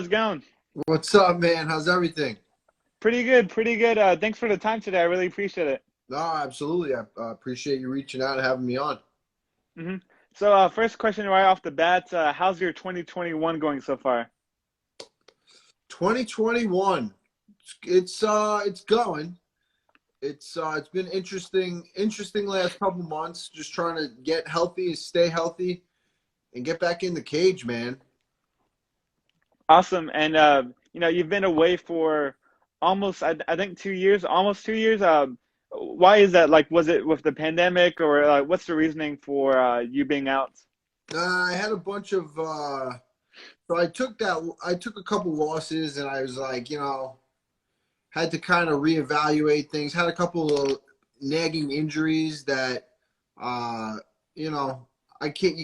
how's it going? What's up, man? How's everything? Pretty good, pretty good. Thanks for the time today. I really appreciate it. No, absolutely. I appreciate you reaching out and having me on. hmm So, first question right off the bat, how's your 2021 going so far? 2021. It's going. It's been interesting last couple months. Just trying to get healthy, stay healthy, and get back in the cage, man. Awesome. And you've been away for almost, I think, 2 years, almost 2 years. Why is that? Like, was it with the pandemic, or what's the reasoning for you being out? I had a bunch of so I took a couple losses and I was like, had to kind of reevaluate things. Had a couple of nagging injuries that, uh, you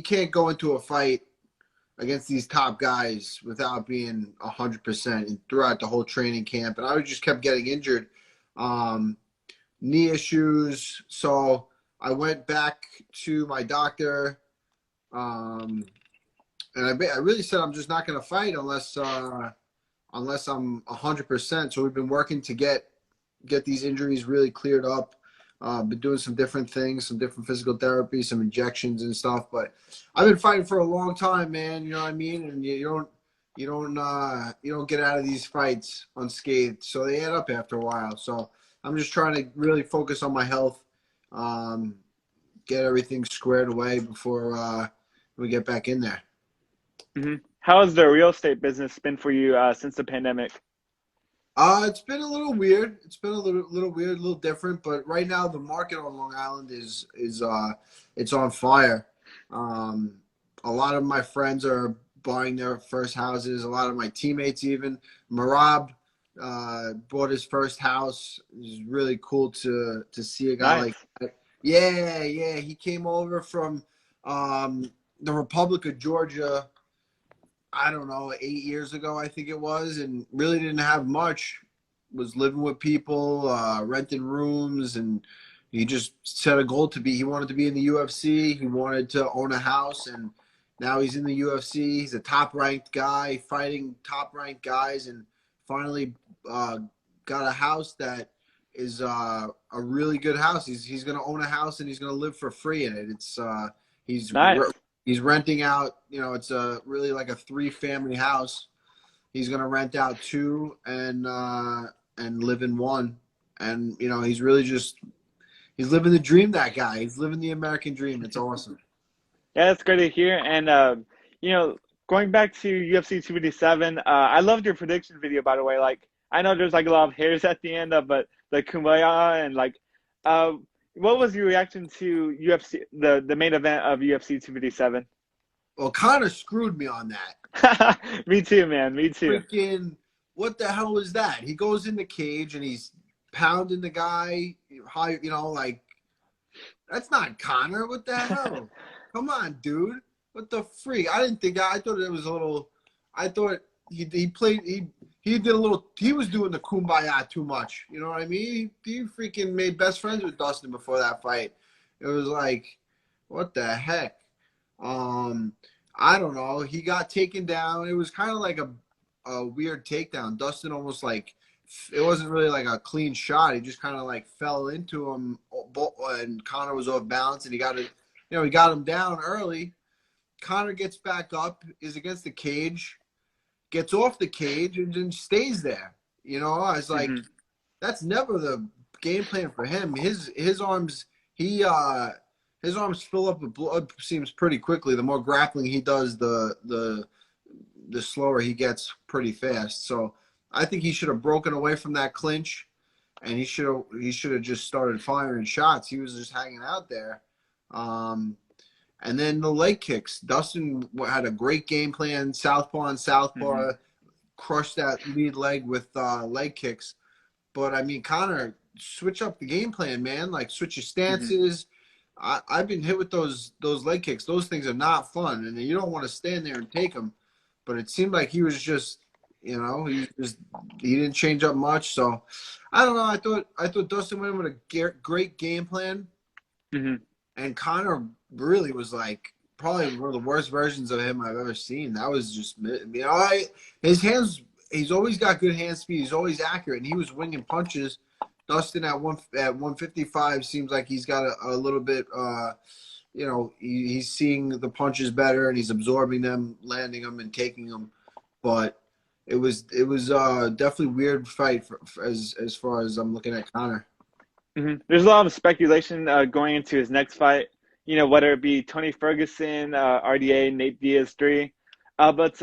can't go into a fight against these top guys without being 100% throughout the whole training camp. And I just kept getting injured, knee issues. So I went back to my doctor, and I really said I'm just not going to fight unless I'm 100%. So we've been working to get these injuries really cleared up. Been doing some different things, some different physical therapy, some injections and stuff. But I've been fighting for a long time, man. You know what I mean? And you don't get out of these fights unscathed. So they add up after a while. So I'm just trying to really focus on my health, get everything squared away before we get back in there. How has the real estate business been for you since the pandemic? It's been a little weird. It's been a little weird, a little different. But right now, the market on Long Island is it's on fire. A lot of my friends are buying their first houses. A lot of my teammates, even Marab, bought his first house. It's really cool to see a guy Nice. like that. Yeah, yeah. He came over from the Republic of Georgia. I don't know, 8 years ago, I think it was, and really didn't have much. Was living with people, renting rooms, and he just set a goal he wanted to be in the UFC. He wanted to own a house, and now he's in the UFC. He's a top-ranked guy, fighting top-ranked guys, and finally got a house that is a really good house. He's going to own a house, and he's going to live for free in it. He's Nice. He's renting out, it's really like a 3-family house. He's going to rent out 2 and live in 1. And, he's really he's living the dream, that guy. He's living the American dream. It's awesome. Yeah, that's great to hear. And going back to UFC 257, I loved your prediction video, by the way. Like, I know there's like a lot of hairs at the end of, but the Kumbaya and uh, what was your reaction to UFC, the main event of UFC 257? Well, Conor screwed me on that. Me too, man. Me too. Freaking, what the hell was that? He goes in the cage and he's pounding the guy high, like, that's not Conor. What the hell? Come on, dude. What the freak? I thought it was a little, I thought he did a little, he was doing the kumbaya too much. You know what I mean? He freaking made best friends with Dustin before that fight. It was like, what the heck? I don't know. He got taken down. It was kind of like a weird takedown. Dustin almost like, it wasn't really like a clean shot. He just kind of like fell into him, and Conor was off balance, and he got it. He got him down early. Conor gets back up, is against the cage, gets off the cage, and then stays there. I was like, that's never the game plan for him. His arms, his arms fill up with blood, seems pretty quickly. The more grappling he does, the slower he gets pretty fast. So I think he should have broken away from that clinch, and he should have just started firing shots. He was just hanging out there. And then the leg kicks. Dustin had a great game plan, southpaw on southpaw, crushed that lead leg with leg kicks. But, I mean, Conor, switch up the game plan, man. Like, switch your stances. I've been hit with those leg kicks. Those things are not fun, and you don't want to stand there and take them. But it seemed like he was just, he didn't change up much. So, I don't know. I thought Dustin went in with a great game plan. And Conor really was like probably one of the worst versions of him I've ever seen. That was just, his hands. He's always got good hand speed. He's always accurate, and he was winging punches. Dustin at 155 seems like he's got a little bit. He's seeing the punches better, and he's absorbing them, landing them, and taking them. But it was definitely a weird fight as far as I'm looking at Conor. There's a lot of speculation going into his next fight. Whether it be Tony Ferguson, RDA, Nate Diaz 3. But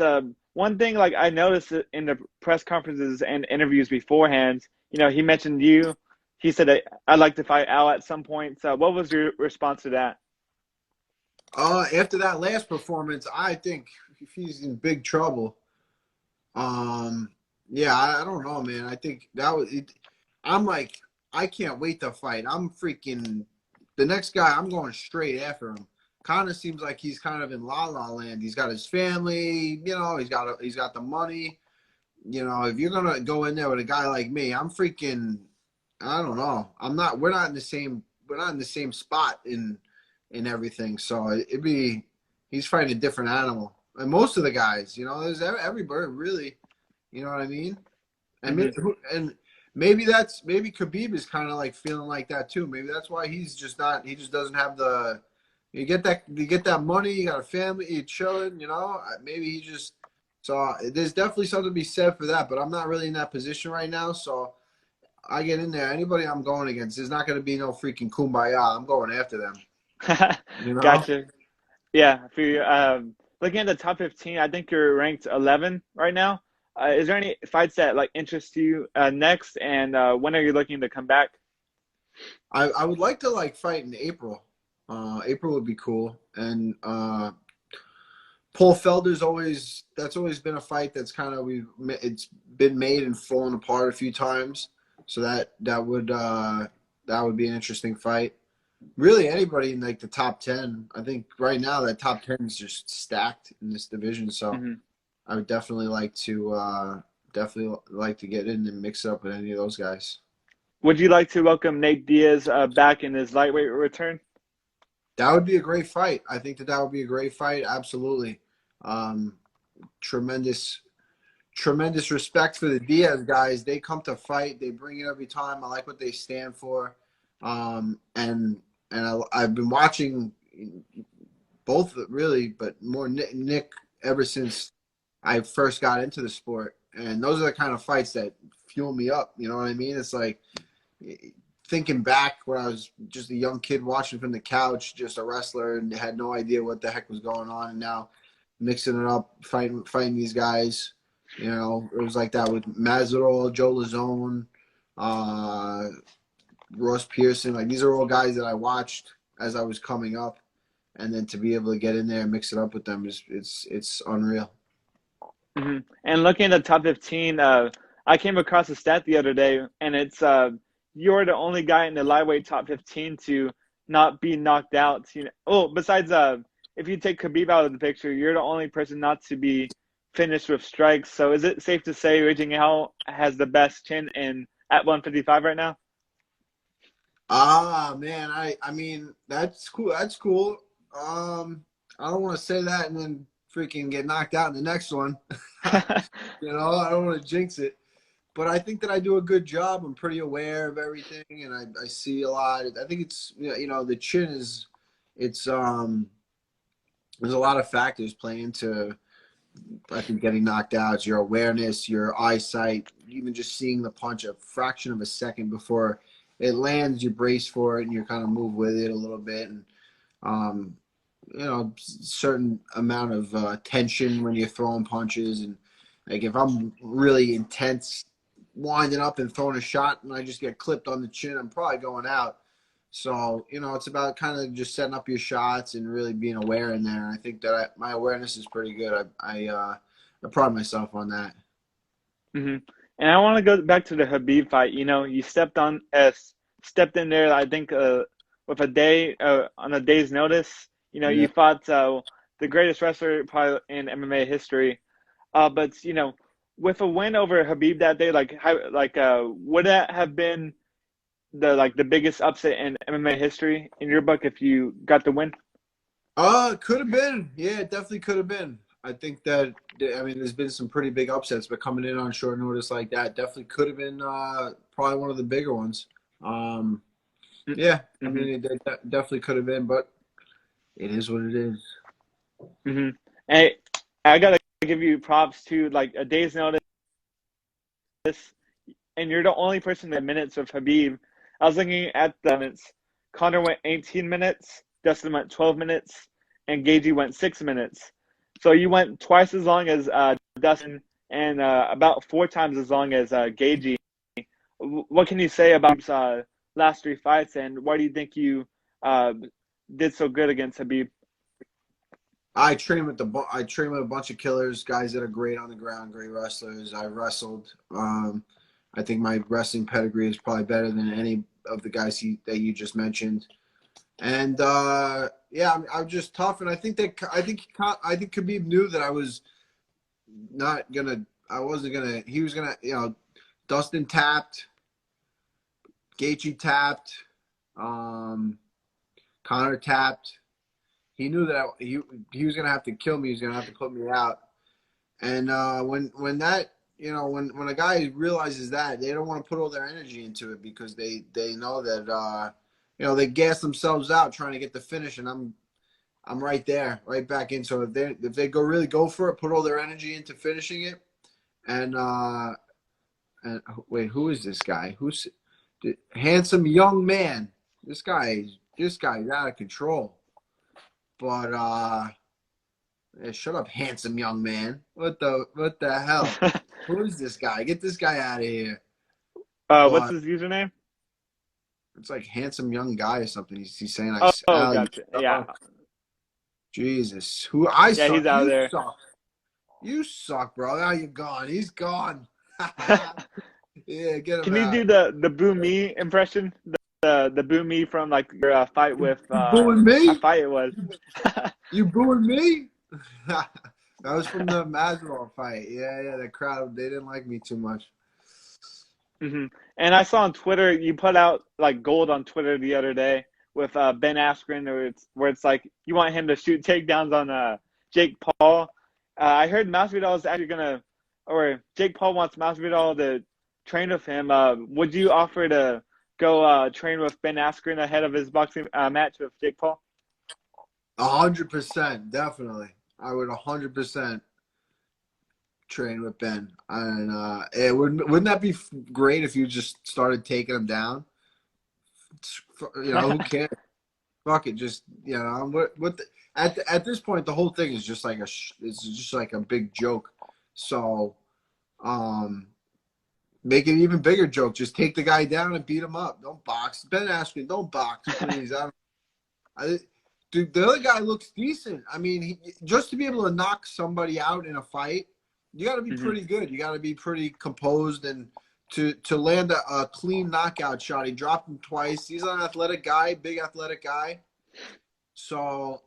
one thing, like I noticed in the press conferences and interviews beforehand, he mentioned you. He said, I'd like to fight Al at some point. So what was your response to that? After that last performance, I think he's in big trouble. Yeah, I don't know, man. I think that was it. I'm like, I can't wait to fight. I'm freaking the next guy. I'm going straight after him. Conor seems like he's kind of in la la land. He's got his family, he's got the money. If you're gonna go in there with a guy like me, I'm freaking. I don't know. We're not in the same spot in everything. So he's fighting a different animal. And most of the guys, there's everybody really, you know what I mean? And maybe Khabib is kind of like feeling like that too. Maybe that's why he just doesn't have you get that money, you got a family, you're chilling, maybe so there's definitely something to be said for that, but I'm not really in that position right now. So I get in there. Anybody I'm going against, there's not going to be no freaking kumbaya. I'm going after them. Gotcha. Yeah. For you, looking at the top 15, I think you're ranked 11 right now. Is there any fights that like interest you next? And when are you looking to come back? I would like to like fight in April. April would be cool. And Paul Felder's always been a fight that's kind of it's been made and fallen apart a few times. So that would be an interesting fight. Really, anybody in like the top 10. I think right now that top 10 is just stacked in this division. So I would definitely like to get in and mix up with any of those guys. Would you like to welcome Nate Diaz back in his lightweight return? That would be a great fight. I think that would be a great fight. Absolutely. Tremendous respect for the Diaz guys. They come to fight. They bring it every time. I like what they stand for. And I've been watching both really, but more Nick ever since I first got into the sport. And those are the kind of fights that fuel me up. You know what I mean? It's like thinking back when I was just a young kid watching from the couch, just a wrestler, and had no idea what the heck was going on. And now mixing it up, fighting these guys. It was like that with Masvidal, Joe Lazone, Ross Pearson. Like these are all guys that I watched as I was coming up, and then to be able to get in there and mix it up with them it's unreal. And looking at the top 15, I came across a stat the other day, and it's you're the only guy in the lightweight top 15 to not be knocked out. Besides if you take Khabib out of the picture, you're the only person not to be finished with strikes. So is it safe to say Raging Hell has the best chin at 155 right now? Man, I mean that's cool. That's cool. I don't want to say that and then freaking get knocked out in the next one. I don't want to jinx it. But I think that I do a good job. I'm pretty aware of everything, and I see a lot. I think it's the chin is there's a lot of factors playing into I think getting knocked out. It's your awareness, your eyesight, even just seeing the punch a fraction of a second before it lands, you brace for it and you kind of move with it a little bit. And, certain amount of tension when you're throwing punches. And like if I'm really intense, winding up and throwing a shot and I just get clipped on the chin, I'm probably going out. So, it's about kind of just setting up your shots and really being aware in there. And I think that my awareness is pretty good. I pride myself on that. And I want to go back to the Khabib fight. You stepped in there, I think, with on a day's notice. You fought the greatest wrestler probably in MMA history. But, with a win over Khabib that day, would that have been the biggest upset in MMA history in your book if you got the win? Could have been. Yeah, it definitely could have been. I think that, I mean, there's been some pretty big upsets, but coming in on short notice like that definitely could have been probably one of the bigger ones. Um, yeah, I Mm-hmm. mean, it definitely could have been, but it is what it is. Mm-hmm. Hey, I gotta give you props to like a day's notice, and you're the only person that minutes of Khabib. I was looking at the minutes. Conor went 18 minutes, Dustin went 12 minutes, and Gagey went 6 minutes. So you went twice as long as Dustin and about 4 times as long as Gagey. What can you say about last 3 fights, and why do you think you uh, did so good against Khabib? I train with a bunch of killers, guys that are great on the ground, great wrestlers. I wrestled. I think my wrestling pedigree is probably better than any of the guys that you just mentioned. And yeah, I'm just tough, and I think Khabib knew that I was not gonna. I wasn't gonna. He was gonna. Dustin tapped, Gaethje tapped, um, Conor tapped. He knew that he was gonna have to kill me. He was gonna have to put me out. And when that when a guy realizes that, they don't want to put all their energy into it because they know that they gas themselves out trying to get the finish, and I'm right there, right back in. So if they really go for it, put all their energy into finishing it, and wait, who is this guy? Who's handsome young man? This guy's out of control. But shut up, handsome young man. What the hell? Who is this guy? Get this guy out of here. What's But his username? it's like handsome young guy or something. He's saying Oh, you gotcha. Yeah, suck. Jesus. Who I yeah, suck. he's out You there. suck. You suck, bro. Now you're gone. He's gone. Yeah, get him Can you out. do the boo me impression? The boo me from like your fight with You booing I me? fight it was. You booing me? That was from the Masvidal fight. Yeah, the crowd, they didn't like me too much. Hmm. And I saw on Twitter you put out like gold on Twitter the other day with Ben Askren, where it's like you want him to shoot takedowns on Jake Paul. I heard Masvidal is actually gonna, or Jake Paul wants Masvidal to train with him. Would you offer to go train with Ben Askren ahead of his boxing match with Jake Paul? 100%, definitely. I would 100% train with Ben. And wouldn't that be great if you just started taking him down? Who cares? Fuck it, just at this point, the whole thing is just like it's just like a big joke. So, um, make it an even bigger joke. Just take the guy down and beat him up. Don't box. Ben Askren, don't box, please. Dude, the other guy looks decent. I mean, just to be able to knock somebody out in a fight, you got to be Hmm. pretty good. You got to be pretty composed, and to land a clean knockout shot. He dropped him twice. He's an athletic guy, big athletic guy. So,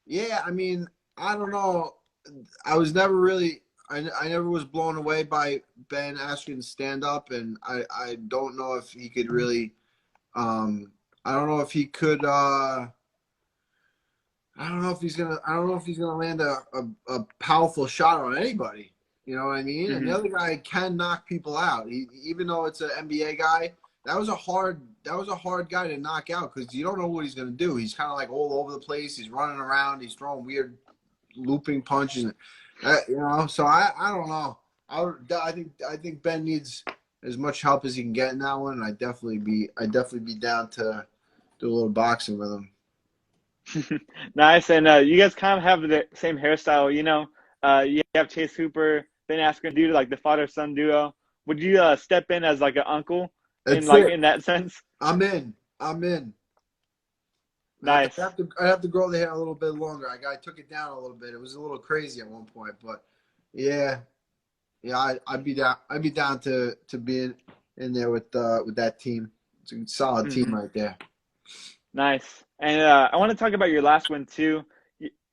yeah, I mean, I don't know. I was never really, I never was blown away by Ben Askren's stand up, and I don't know if he could really, I don't know if he could. I don't know if he's gonna land a powerful shot on anybody. You know what I mean? And the Hmm. other guy can knock people out. Even though it's an NBA guy, that was a hard guy to knock out because you don't know what he's gonna do. He's kind of like all over the place. He's running around. He's throwing weird looping punches. So I don't know. I think Ben needs as much help as he can get in that one. I'd definitely be down to do a little boxing with him. Nice, and you guys kind of have the same hairstyle. You have Chase Hooper, Ben Askren, due to like the father-son duo. Would you step in as like an uncle in That's like it. in that sense? I'm in. I'm in. Nice. I have to grow the hair a little bit longer. I took it down a little bit. It was a little crazy at one point, but yeah, I'd be down. I'd be down to be in there with that team. It's a solid team Hmm. right there. Nice. And I want to talk about your last one too.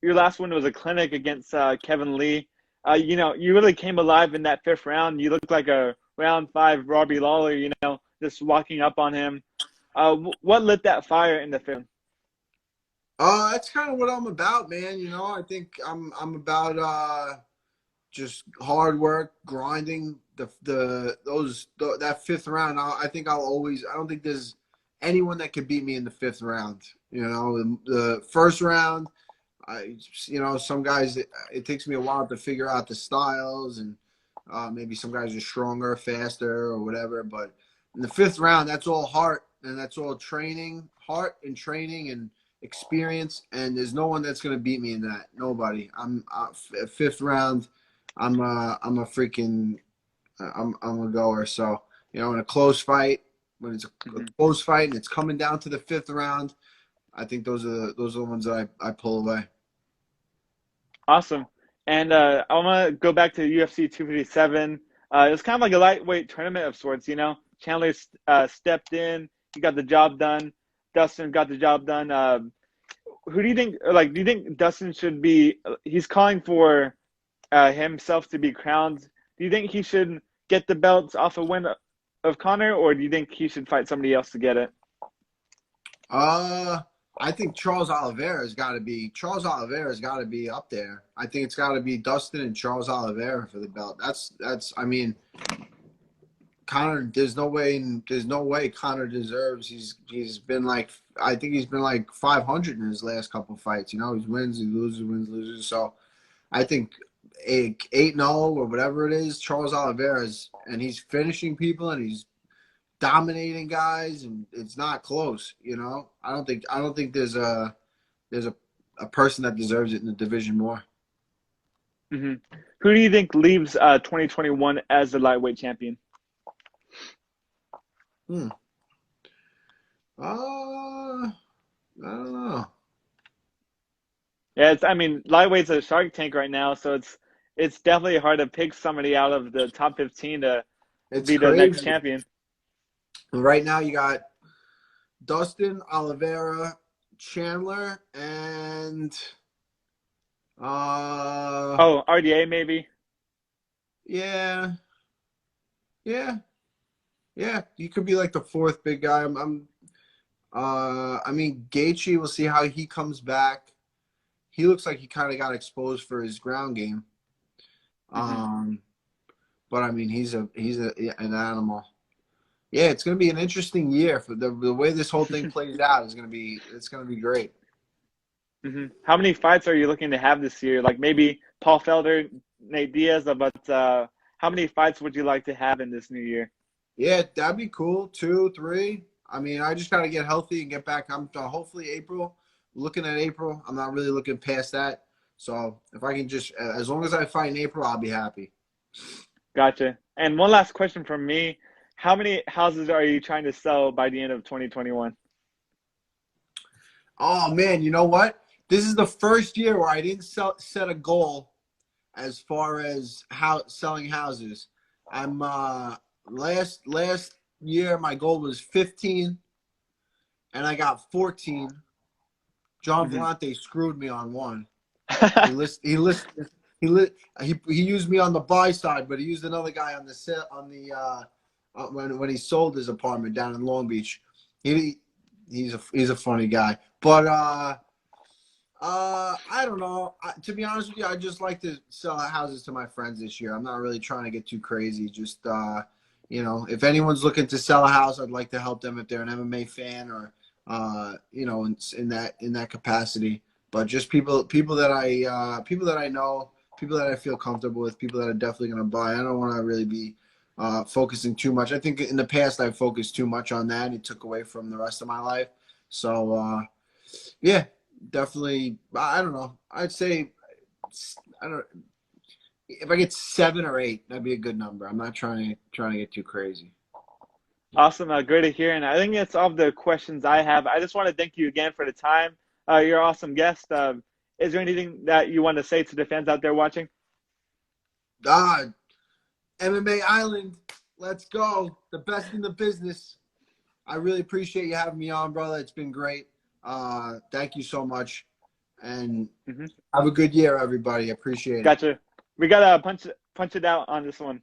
Your last one was a clinic against Kevin Lee. You really came alive in that fifth round. You looked like a round five Robbie Lawler. Just walking up on him. What lit that fire in the film? That's kind of what I'm about, man. You know, I think I'm about just hard work, grinding. That fifth round, I think I'll always. I don't think there's anyone that can beat me in the fifth round. You know, the first round, some guys it takes me a while to figure out the styles, and maybe some guys are stronger, faster, or whatever. But in the fifth round, that's all heart and that's all training, heart and training and experience. And there's no one that's gonna beat me in that. Nobody. Fifth round. I'm a freaking I'm a goer. So in a close fight, when it's a Hmm. close fight and it's coming down to the fifth round, I think those are the ones that I pull away. Awesome. And I want to go back to UFC 257. It was kind of like a lightweight tournament of sorts, you know. Chandler stepped in, he got the job done. Dustin got the job done. Who do you think, like, do you think Dustin should be, he's calling for himself to be crowned. Do you think he should get the belts off a win of Conor, or do you think he should fight somebody else to get it? Uh, I think Charles Oliveira's got to be up there. I think it's got to be Dustin and Charles Oliveira for the belt. That's. I mean, Conor. There's no way Conor deserves. He's been like. I think he's been like 500 in his last couple fights. You know, he wins, he loses, wins, loses. So I think 8-0 or whatever it is, Charles Oliveira's, and he's finishing people and he's dominating guys, and it's not close. You know, I don't think there's a person that deserves it in the division more. Hmm. Who do you think leaves 2021 as the lightweight champion? Hmm. I don't know. Yeah, I mean, lightweight's a Shark Tank right now, so it's definitely hard to pick somebody out of the top 15 to It's be the next crazy. champion. Right now, you got Dustin, Oliveira, Chandler, and uh, Oh, RDA maybe. yeah, yeah, yeah. You could be like the fourth big guy. I mean, Gaethje. We'll see how he comes back. He looks like he kind of got exposed for his ground game. Hmm. Um, but I mean, an animal. Yeah, it's going to be an interesting year for the way this whole thing plays out it's going to be great. Hmm. How many fights are you looking to have this year? Like maybe Paul Felder, Nate Diaz, but how many fights would you like to have in this new year? Yeah, that'd be cool. 2, 3. I mean, I just got to get healthy and get back. I'm hopefully April. Looking at April. I'm not really looking past that. So if I can just, as long as I fight in April, I'll be happy. Gotcha. And one last question from me. How many houses are you trying to sell by the end of 2021? Oh man, you know what? This is the first year where I didn't set a goal as far as how selling houses. I'm last year my goal was 15 and I got 14. John Hmm. Vellante screwed me on one. He list he list he lit he used me on the buy side, but he used another guy on the set on the when he sold his apartment down in Long Beach. He he's a funny guy, but I don't know. To be honest with you, I just like to sell houses to my friends this year. I'm not really trying to get too crazy. Just if anyone's looking to sell a house, I'd like to help them if they're an MMA fan or in that capacity. But just people that I know, people that I feel comfortable with, people that are definitely going to buy. I don't want to really be focusing too much. I think in the past I focused too much on that. It took away from the rest of my life. So yeah, definitely. I don't know. I'd say I don't. If I get 7 or 8, that'd be a good number. I'm not trying to get too crazy. Awesome. Great to hear. And I think that's all the questions I have. I just want to thank you again for the time. You're an awesome guest. Is there anything that you want to say to the fans out there watching? Ah, MMA Island, let's go. The best in the business. I really appreciate you having me on, brother. It's been great. Thank you so much, and Hmm. have a good year, everybody. Appreciate it. Gotcha. We gotta punch it out on this one.